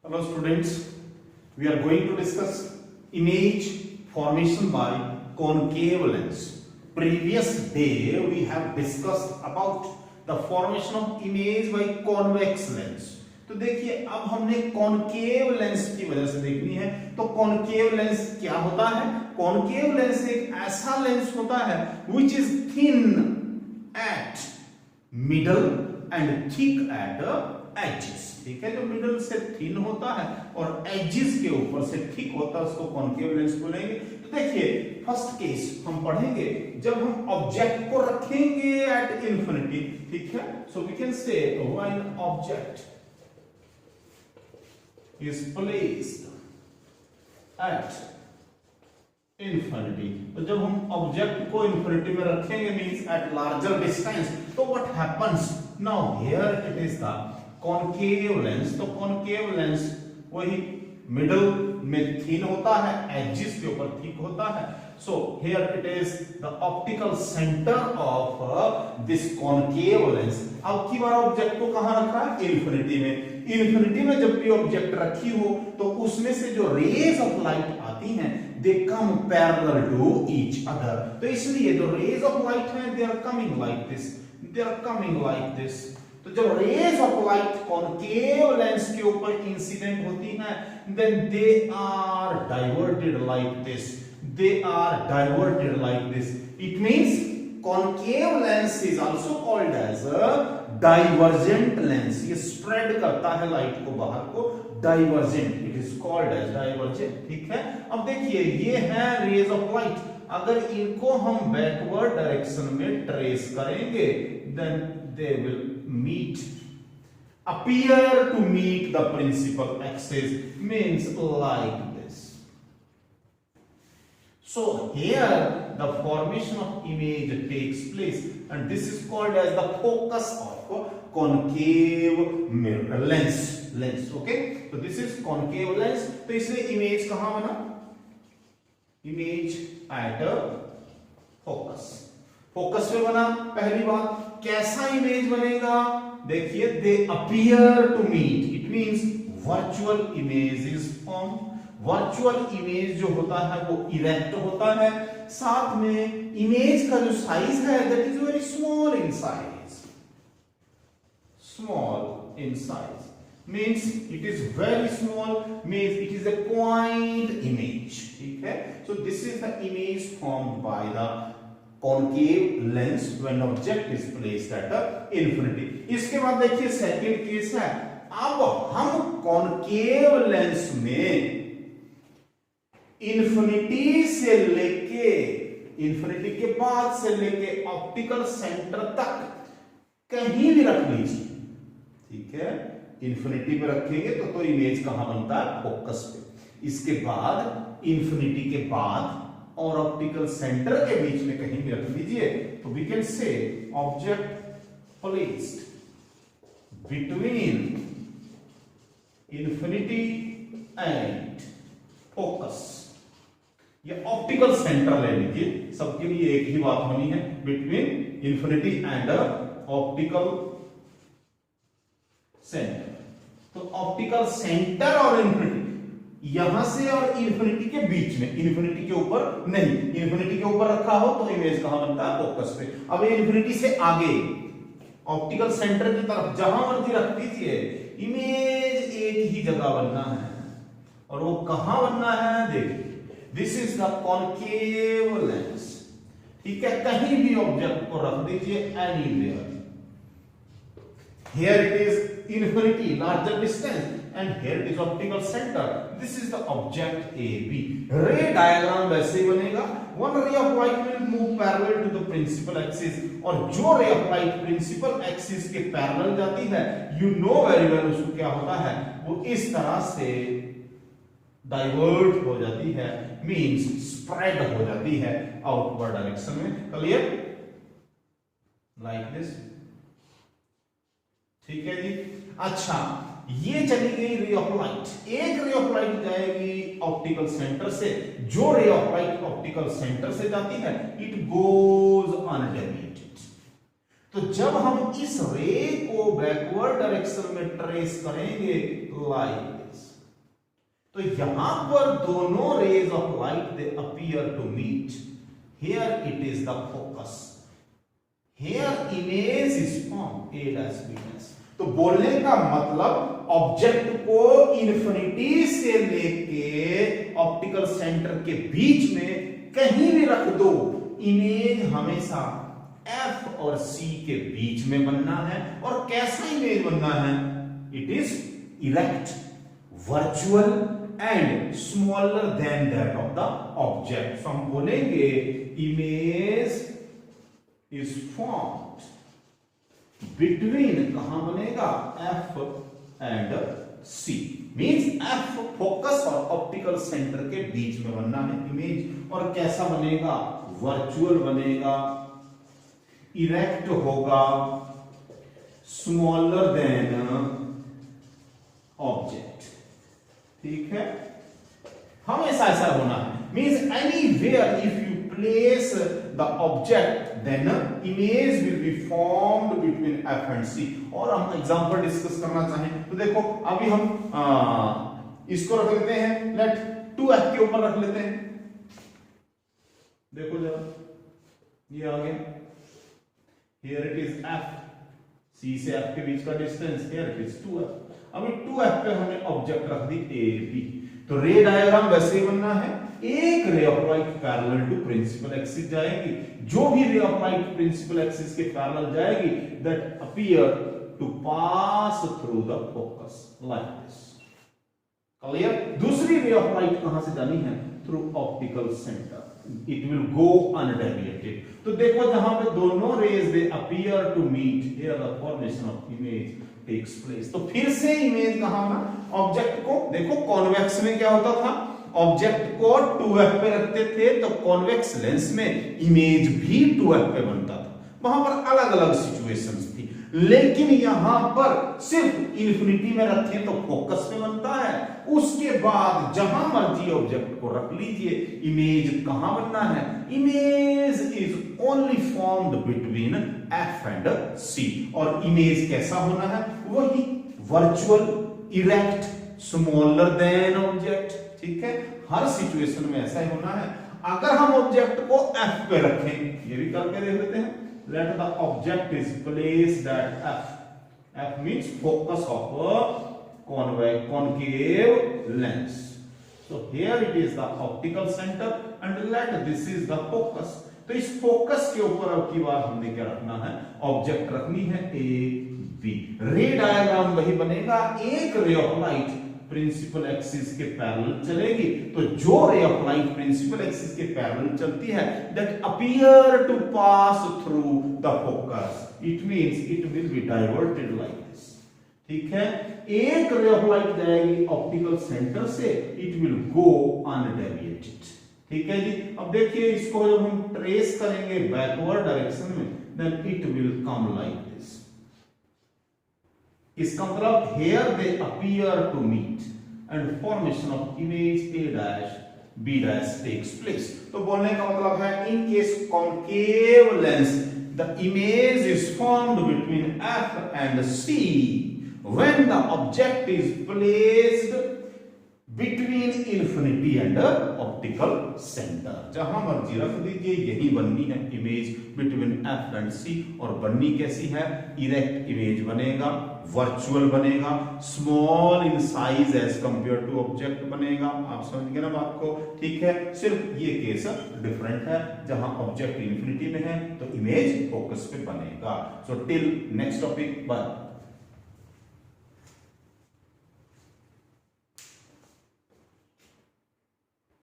Hello students, we are going to discuss image formation by concave lens. Previous day we have discussed about the formation of image by convex lens. तो देखिए अब हमने concave lens की वजह से देखनी है। तो कॉनकेव लेंस क्या होता है? कॉनकेव लेंस एक ऐसा लेंस होता है which is thin at middle and thick at edges। ठीक है, जो मिडल से थिन होता है और एजेस के ऊपर से थिक होता है उसको कॉनकेव लेंस बोलेंगे। तो देखिए फर्स्ट केस हम पढ़ेंगे जब हम ऑब्जेक्ट को रखेंगे एट इंफिनिटी। ठीक है, so we can say when object is placed at infinity। तो जब हम ऑब्जेक्ट को इंफिनिटी में रखेंगे मींस एट लार्जर डिस्टेंस, तो what happens now here it is the concave lens. तो कॉनकेव लेंस वही मिडल में थिन होता है, एजेस के ऊपर थिक होता है। So here it is the optical centre of this concave lens. अब की बार ऑब्जेक्ट को कहां रखा है? इंफिनिटी में। इंफिनिटी में जब भी ऑब्जेक्ट रखी हो तो उसमें से जो रेज ऑफ लाइट आती हैं they come parallel to each other. तो इसलिए जो रेज ऑफ लाइट है they are coming like this, they are coming like this. तो जब rays of light concave lens के ऊपर इंसिडेंट होती हैं then they are diverted like this, they are diverted like this. It means concave lens is also called as a divergent lens। ये spread करता है light को बाहर को, divergent, it is called as divergent। ठीक है, अब देखिए ये है रेज ऑफ लाइट। अगर इनको हम बैकवर्ड डायरेक्शन में ट्रेस करेंगे then they will meet, appear to meet the principal axis, means like this। So here the formation of image takes place and this is called as the focus of concave mirror lens। okay, so this is concave lens। तो इसलिए image कहां बना? Image at focus, focus पे बना। पहली बात कैसा image बनेगा? देखिए they appear to meet, it means virtual image is form. Virtual image जो होता है वो इरेक्ट होता है, साथ में इमेज का जो साइज है that is very small in size, small in size means it is very small, means it is a point image. ठीक है, so this is the image formed by the concave lens when object is placed at infinity. इसके बाद देखिए second case है। अब हम concave lens में infinity से लेके, इंफिनिटी के बाद से लेके ऑप्टिकल सेंटर तक कहीं भी रख लीजिए। ठीक है, इंफिनिटी पे रखेंगे तो इमेज कहां बनता है? फोकस पे। इसके बाद इंफिनिटी के बाद और ऑप्टिकल सेंटर के बीच में कहीं भी रख लीजिए तो we can say object placed between infinity and focus. ये ऑप्टिकल सेंटर ले लीजिए, सबके लिए एक ही बात होनी है, between infinity and optical centre. तो ऑप्टिकल सेंटर और इंफिनिटी, यहां से और इंफिनिटी के बीच में, इंफिनिटी के ऊपर नहीं, इंफिनिटी के ऊपर रखा हो तो इमेज कहां बनता है? फोकस पे। अब इंफिनिटी से आगे ऑप्टिकल सेंटर की तरफ जहां मर्जी रख दीजिए, इमेज एक ही जगह बनना है। और वो कहां बनना है? देखिए this is the concave lens. ठीक है, कहीं भी ऑब्जेक्ट को रख दीजिए, anywhere. Here it is infinity, larger distance, and here it is optical centre. This is the object A B. Ray diagram वैसे ही बनेगा। One ray of light will move parallel to the principal axis, और जो ray of light principal axis के parallel जाती है, you know very well उसको क्या होता है, वो इस तरह से डाइवर्ट हो जाती है, मींस स्प्रेड हो जाती है आउटवर्ड डायरेक्शन में। क्लियर? Like this. ठीक है जी। अच्छा, ये चली गई रे ऑफ लाइट। एक रे ऑफ लाइट जाएगी ऑप्टिकल सेंटर से, जो ray of light optical centre से जाती है इट गोज अनडेविएटेड। तो जब हम इस रे को बैकवर्ड डायरेक्शन में ट्रेस करेंगे लाइक दिस, तो यहां पर दोनों rays of light they appear to meet, here it is the focus, here image is form A dash B dash. तो बोलने का मतलब ऑब्जेक्ट को इन्फिनिटी से लेके ऑप्टिकल सेंटर के बीच में कहीं भी रख दो, इमेज हमेशा F और C के बीच में बनना है। और कैसा इमेज बनना है? It is erect, virtual and smaller than that of the object. So हम बोलेंगे इमेज इज फॉर्म्ड बिटवीन, कहां बनेगा? F and C। Means F focus और ऑप्टिकल सेंटर के बीच में बनना है इमेज। और कैसा बनेगा? वर्चुअल बनेगा, इरेक्ट होगा, स्मॉलर देन ऑब्जेक्ट। ठीक है, हमेशा ऐसा होना है। Means anywhere if you place the object then image will be formed between F and C। और हम एग्जांपल डिस्कस करना चाहें तो देखो, अभी हम इसको रख लेते हैं, लेट 2F के ऊपर रख लेते हैं। देखो जरा, ये आ गया, here it is F, C से F के बीच का distance, here it is 2F। अभी 2F पे हमने ऑब्जेक्ट रख दी A B। तो रे डायग्राम वैसे ही बनना है, एक ray of light parallel to principal axis जाएगी, जो भी ray of light principal axis के पैरेलल जाएगी that appear to pass through the focus like this. Clear? दूसरी रे ऑफ लाइट कहां से जानी है? Through optical centre, it will go undeviated. तो देखो, जहां पे दोनों rays they appear to meet, here the formation of image takes place. तो फिर से इमेज कहां होना? ऑब्जेक्ट को देखो, कॉन्वेक्स में क्या होता था? ऑब्जेक्ट को 2F पे रखते थे तो कॉन्वेक्स लेंस में इमेज भी 2F पे बनता था। वहां पर अलग अलग सिचुएशंस थी, लेकिन यहां पर सिर्फ इन्फिनिटी में रखें तो फोकस में बनता है। उसके बाद जहां मर्जी ऑब्जेक्ट को रख लीजिए, इमेज कहां बनना है? Image is only formed between F and C। और इमेज कैसा होना है? वही virtual, erect, smaller than object. ठीक है, हर सिचुएशन में ऐसा ही होना है। अगर हम ऑब्जेक्ट को F पे रखें, ये भी करके देख लेते हैं, let the object is placed at F. F means focus of a concave lens. So here it is the optical center and let this is the focus. तो इस फोकस के ऊपर अब की बार हमने क्या रखना है? ऑब्जेक्ट रखनी है A B। रे डायग्राम वही बनेगा, एक ray of light principal axis के पैरेलल चलेगी, तो जो ray of light principal axis के पैरेलल चलती है that appear to pass through the focus, it means it will be diverted like this. ठीक है, एक रे ऑफ लाइट जाएगी ऑप्टिकल सेंटर से, इट विल गो अनडेविएटेड। ठीक है जी। अब देखिए, इसको जब हम ट्रेस करेंगे बैकवर्ड डायरेक्शन में, then it will come like this. इसका मतलब here they appear to meet and formation of image A dash B dash takes place। तो बोलने का मतलब है, in case concave lens the image is formed between F and C when the object is placed between infinity and optical center। जहां मर्जी रख दीजिए, यही बननी है image between F and C। और बननी कैसी है? इरेक्ट इमेज बनेगा, वर्चुअल बनेगा, small in size as compare to object बनेगा। आप समझ गए ना बात को? ठीक है, सिर्फ ये केस डिफरेंट है, जहां ऑब्जेक्ट इंफिनिटी में है तो इमेज फोकस पे बनेगा। So till next topic, bye.